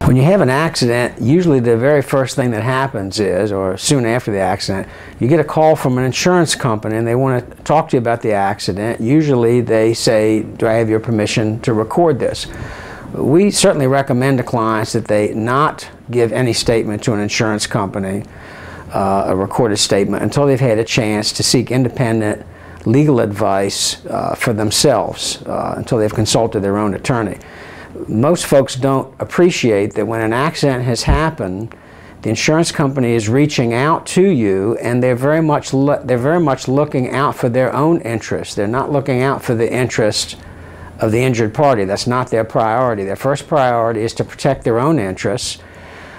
When you have an accident, usually the very first thing that happens is, or soon after the accident, you get a call from an insurance company and they want to talk to you about the accident. Usually they say, do I have your permission to record this? We certainly recommend to clients that they not give any statement to an insurance company, a recorded statement, until they've had a chance to seek independent legal advice for themselves, until they've consulted their own attorney. Most folks don't appreciate that when an accident has happened, the insurance company is reaching out to you, and they're very much looking out for their own interests. They're not looking out for the interest of the injured party. That's not their priority. Their first priority is to protect their own interests.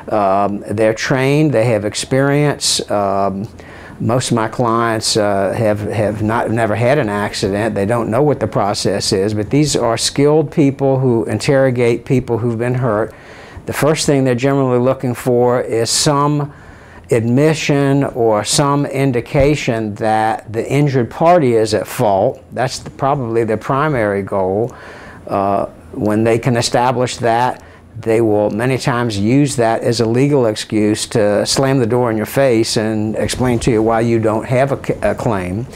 They're trained, they have experience. Most of my clients have never had an accident. They don't know what the process is, but these are skilled people who interrogate people who've been hurt. The first thing they're generally looking for is some admission or some indication that the injured party is at fault. That's probably their primary goal. When they can establish that, they will many times use that as a legal excuse to slam the door in your face and explain to you why you don't have a claim.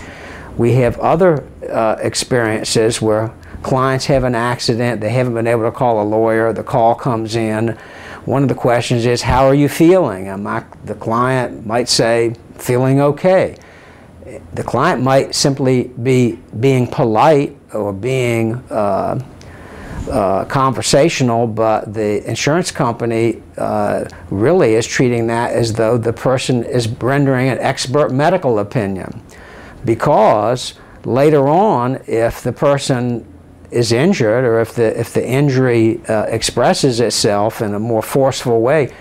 We have other experiences where clients have an accident, they haven't been able to call a lawyer, the call comes in. One of the questions is, how are you feeling? And the client might say, feeling okay. The client might simply be being polite or being conversational, but the insurance company really is treating that as though the person is rendering an expert medical opinion, because later on, if the person is injured, or if the injury expresses itself in a more forceful way,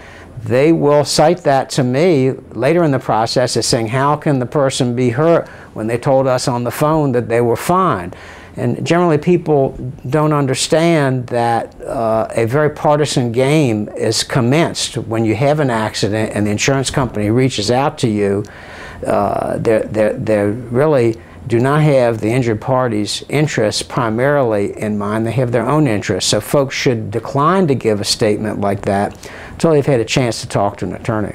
they will cite that to me later in the process as saying, how can the person be hurt when they told us on the phone that they were fine? And generally people don't understand that a very partisan game is commenced when you have an accident and the insurance company reaches out to you. They really do not have the injured party's interests primarily in mind. They have their own interests. So folks should decline to give a statement like that until they've had a chance to talk to an attorney.